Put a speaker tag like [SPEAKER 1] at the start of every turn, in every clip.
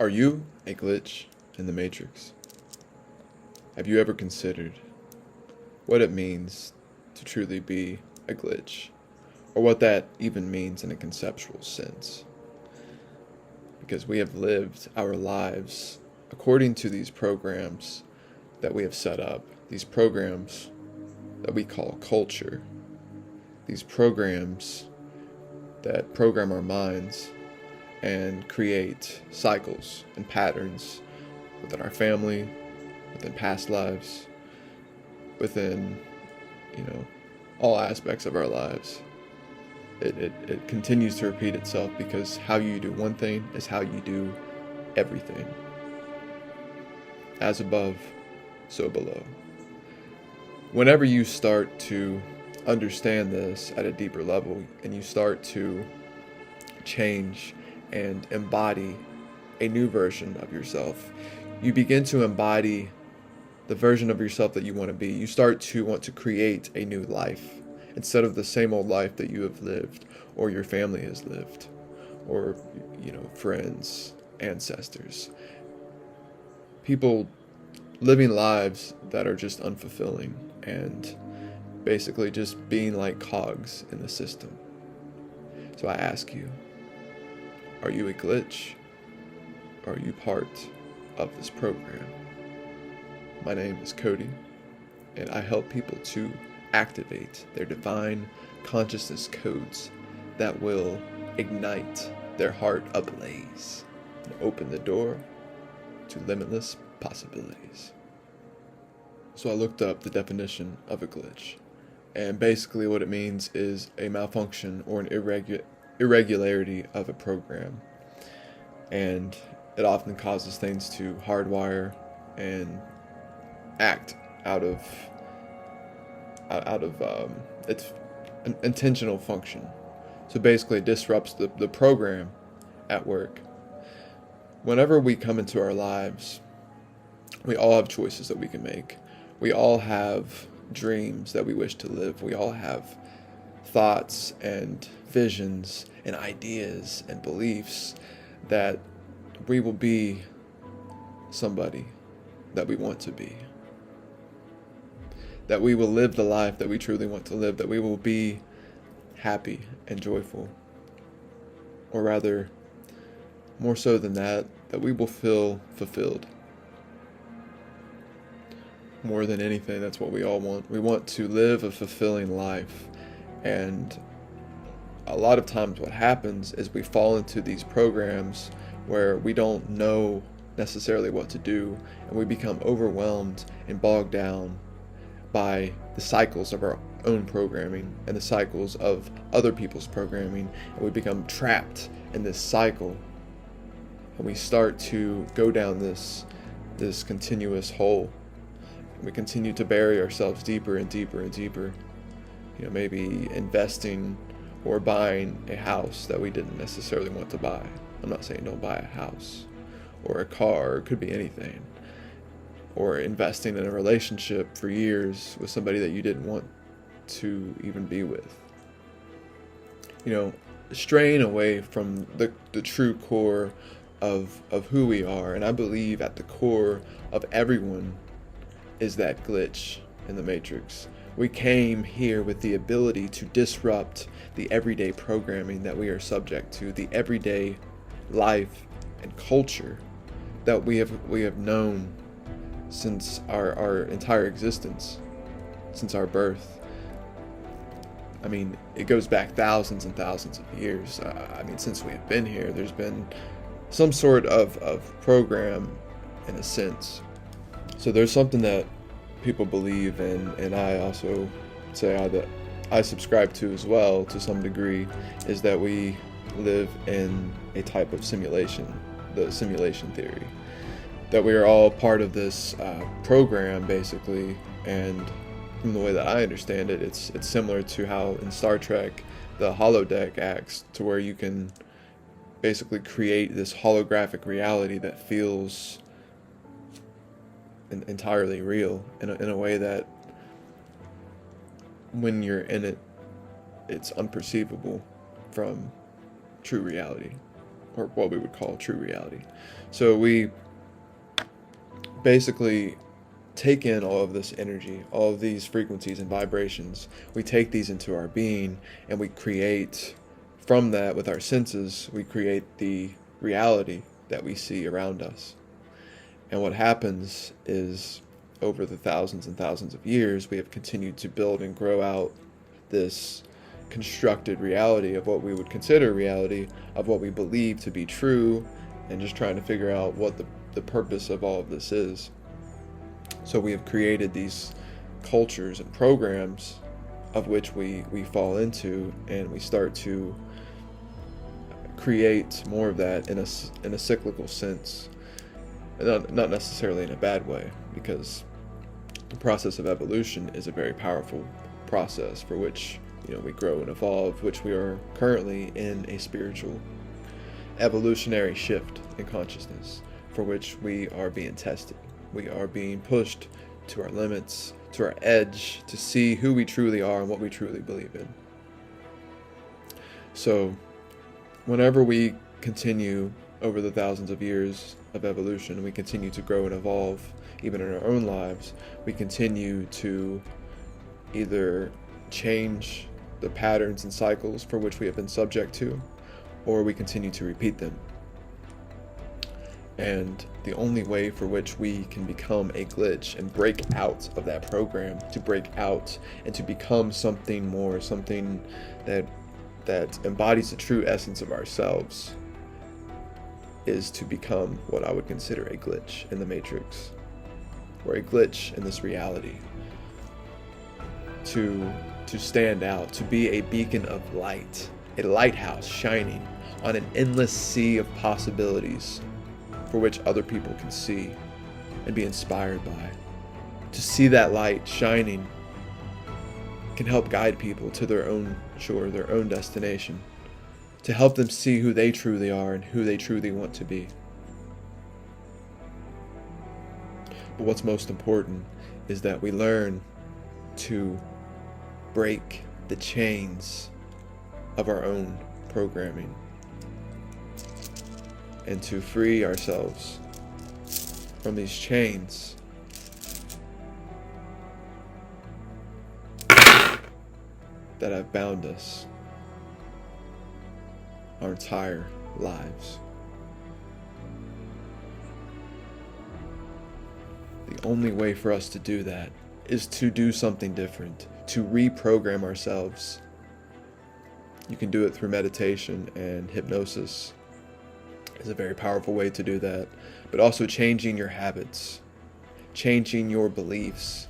[SPEAKER 1] Are you a glitch in the Matrix? Have you ever considered what it means to truly be a glitch, or what that even means in a conceptual sense? Because we have lived our lives according to these programs that we have set up, these programs that we call culture, these programs that program our minds and create cycles and patterns within our family, within past lives, within, all aspects of our lives. It continues to repeat itself because how you do one thing is how you do everything. As above, so below. Whenever you start to understand this at a deeper level and you start to change and embody a new version of yourself, you begin to embody the version of yourself that you want to be. You start to want to create a new life instead of the same old life that you have lived or your family has lived or, friends, ancestors. People living lives that are just unfulfilling and basically just being like cogs in the system. So I ask you, are you a glitch? Or are you part of this program? My name is Cody, and I help people to activate their divine consciousness codes that will ignite their heart ablaze and open the door to limitless possibilities. So I looked up the definition of a glitch, and basically what it means is a malfunction or an irregularity of a program, and it often causes things to hardwire and act out of its intentional function. So basically it disrupts the program at work. Whenever we come into our lives, we all have choices that we can make. We all have dreams that we wish to live. We all have thoughts and visions and ideas and beliefs that we will be somebody that we want to be. That we will live the life that we truly want to live. That we will be happy and joyful. Or rather, more so than that, that we will feel fulfilled. More than anything, that's what we all want. We want to live a fulfilling life. And a lot of times what happens is we fall into these programs where we don't know necessarily what to do, and we become overwhelmed and bogged down by the cycles of our own programming and the cycles of other people's programming, and we become trapped in this cycle, and we start to go down this continuous hole. We continue to bury ourselves deeper and deeper and deeper, maybe investing or buying a house that we didn't necessarily want to buy. I'm not saying don't buy a house or a car, it could be anything. Or investing in a relationship for years with somebody that you didn't want to even be with. Straying away from the true core of who we are. And I believe at the core of everyone is that glitch in the Matrix. We came here with the ability to disrupt the everyday programming that we are subject to, the everyday life and culture that we have known since our entire existence, since our birth. I mean, it goes back thousands and thousands of years. Since we have been here, there's been some sort of program in a sense. So there's something that people believe in, and I also say that I subscribe to as well to some degree, is that we live in a type of simulation, the simulation theory. That we are all part of this program, basically, and from the way that I understand it, it's similar to how in Star Trek the holodeck acts, to where you can basically create this holographic reality that feels entirely real in a way that when you're in it, it's unperceivable from true reality. or what we would call true reality. So we basically take in all of this energy, all of these frequencies and vibrations. We take these into our being, and we create from that, with our senses, we create the reality that we see around us. And what happens is, over the thousands and thousands of years, we have continued to build and grow out this constructed reality of what we would consider reality, of what we believe to be true, and just trying to figure out what the purpose of all of this is. So we have created these cultures and programs of which we fall into, and we start to create more of that in a cyclical sense. Not necessarily in a bad way, because the process of evolution is a very powerful process for which we grow and evolve, which we are currently in a spiritual evolutionary shift in consciousness, for which we are being tested. We are being pushed to our limits, to our edge, to see who we truly are and what we truly believe in. So whenever we continue over the thousands of years of evolution, we continue to grow and evolve, even in our own lives, we continue to either change the patterns and cycles for which we have been subject to, or we continue to repeat them. And the only way for which we can become a glitch and break out of that program, to break out and to become something more, something that embodies the true essence of ourselves, is to become what I would consider a glitch in the matrix, or a glitch in this reality. To stand out, to be a beacon of light, a lighthouse shining on an endless sea of possibilities for which other people can see and be inspired by. To see that light shining can help guide people to their own shore, their own destination, to help them see who they truly are and who they truly want to be. But what's most important is that we learn to break the chains of our own programming and to free ourselves from these chains that have bound us our entire lives. The only way for us to do that is to do something different, to reprogram ourselves. You can do it through meditation, and hypnosis is a very powerful way to do that, but also changing your habits, changing your beliefs,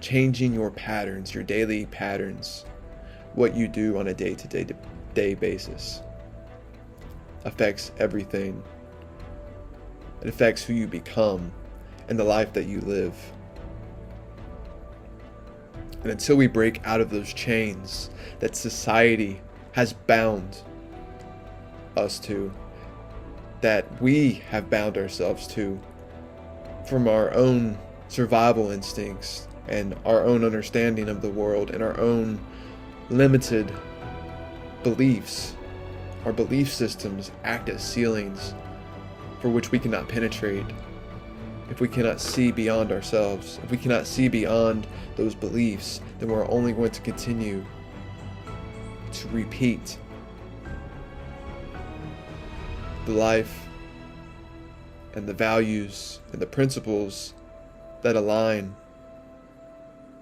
[SPEAKER 1] changing your patterns, your daily patterns, what you do on a day-to-day basis affects everything. It affects who you become and the life that you live. And until we break out of those chains that society has bound us to, that we have bound ourselves to from our own survival instincts and our own understanding of the world and our own limited beliefs, our belief systems act as ceilings for which we cannot penetrate. If we cannot see beyond ourselves, if we cannot see beyond those beliefs, then we're only going to continue to repeat the life and the values and the principles that align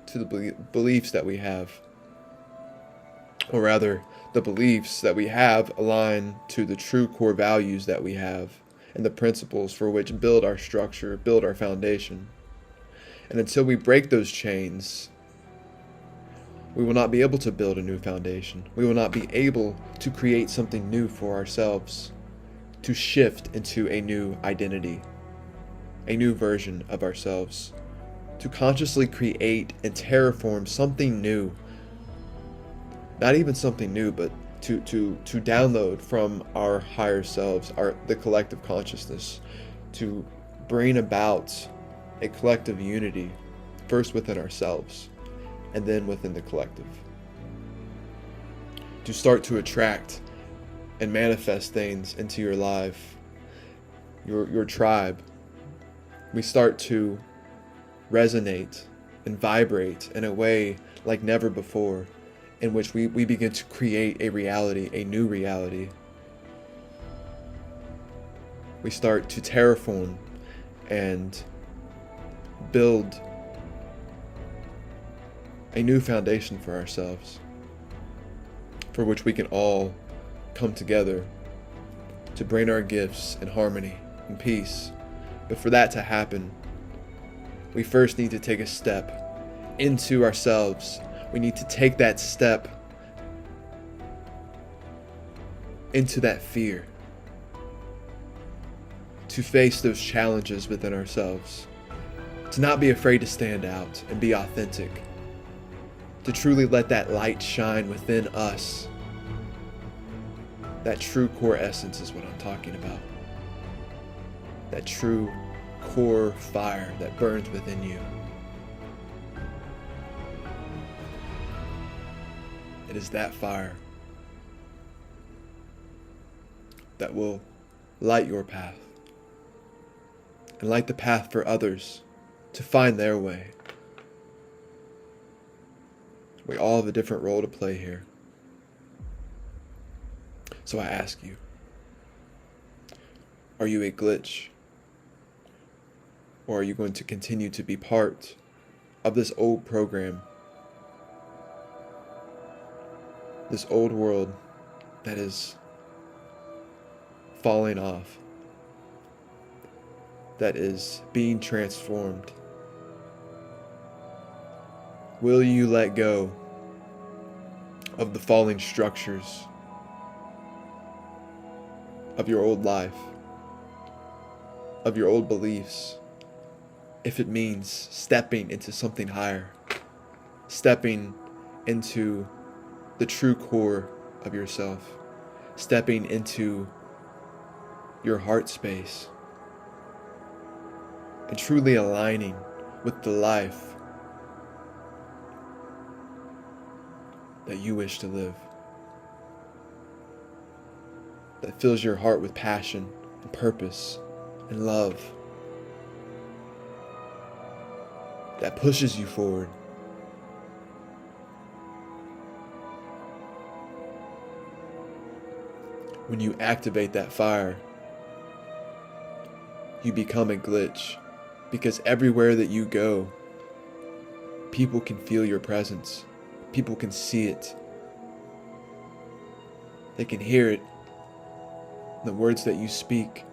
[SPEAKER 1] to the beliefs that we have. Or rather, the beliefs that we have align to the true core values that we have and the principles for which build our structure, build our foundation. And until we break those chains, we will not be able to build a new foundation. We will not be able to create something new for ourselves, to shift into a new identity, a new version of ourselves, to consciously create and terraform something new. Not even something new, but to download from our higher selves, the collective consciousness, to bring about a collective unity, first within ourselves, and then within the collective. To start to attract and manifest things into your life, your tribe. We start to resonate and vibrate in a way like never before, in which we begin to create a reality, a new reality. We start to terraform and build a new foundation for ourselves, for which we can all come together to bring our gifts in harmony and peace. But for that to happen, we first need to take a step into ourselves. We need to take that step into that fear, to face those challenges within ourselves, to not be afraid to stand out and be authentic, to truly let that light shine within us. That true core essence is what I'm talking about. That true core fire that burns within you. It is that fire that will light your path and light the path for others to find their way. We all have a different role to play here. So I ask you, are you a glitch? Or are you going to continue to be part of this old program? This old world that is falling off, that is being transformed. Will you let go of the falling structures of your old life, of your old beliefs, if it means stepping into something higher, stepping into the true core of yourself, stepping into your heart space, and truly aligning with the life that you wish to live, that fills your heart with passion and purpose and love, that pushes you forward. When you activate that fire, you become a glitch, because everywhere that you go, people can feel your presence. People can see it. They can hear it in the words that you speak.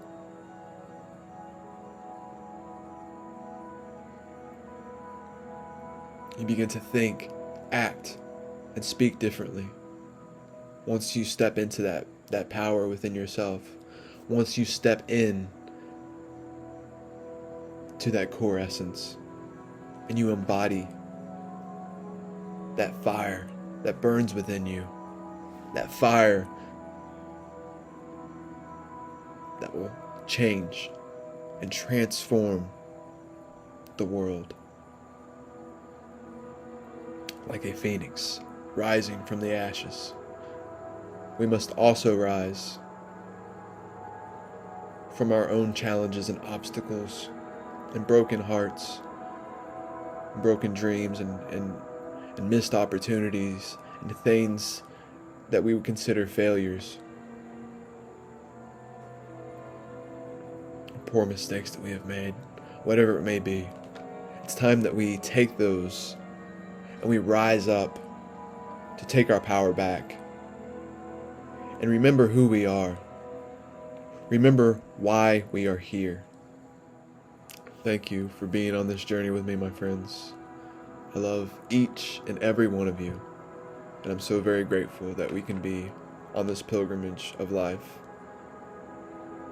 [SPEAKER 1] You begin to think, act, and speak differently once you step into that power within yourself. Once you step in to that core essence and you embody that fire that burns within you, that fire that will change and transform the world. Like a phoenix rising from the ashes, we must also rise from our own challenges and obstacles and broken hearts, and broken dreams and missed opportunities and things that we would consider failures, poor mistakes that we have made, whatever it may be. It's time that we take those and we rise up to take our power back and remember who we are. Remember why we are here. Thank you for being on this journey with me, my friends. I love each and every one of you, and I'm so very grateful that we can be on this pilgrimage of life.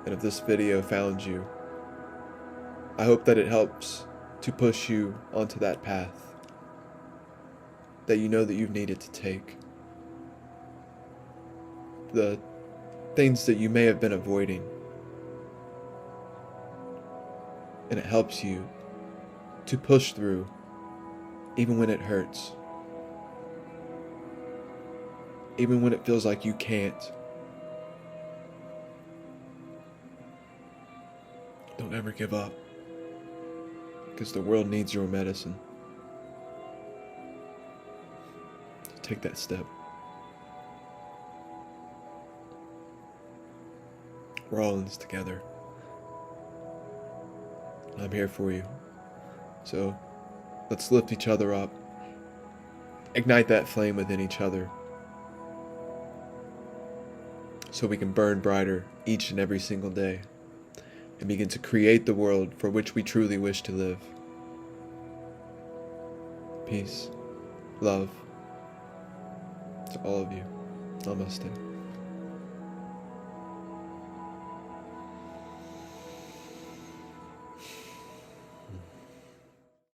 [SPEAKER 1] And if this video found you, I hope that it helps to push you onto that path that you know that you've needed to take. The things that you may have been avoiding, and it helps you to push through even when it hurts, even when it feels like you can't. Don't ever give up, because the world needs your medicine. Take that step. We're all in this together. I'm here for you. So let's lift each other up. Ignite that flame within each other, so we can burn brighter each and every single day and begin to create the world for which we truly wish to live. Peace, love to all of you. Namaste.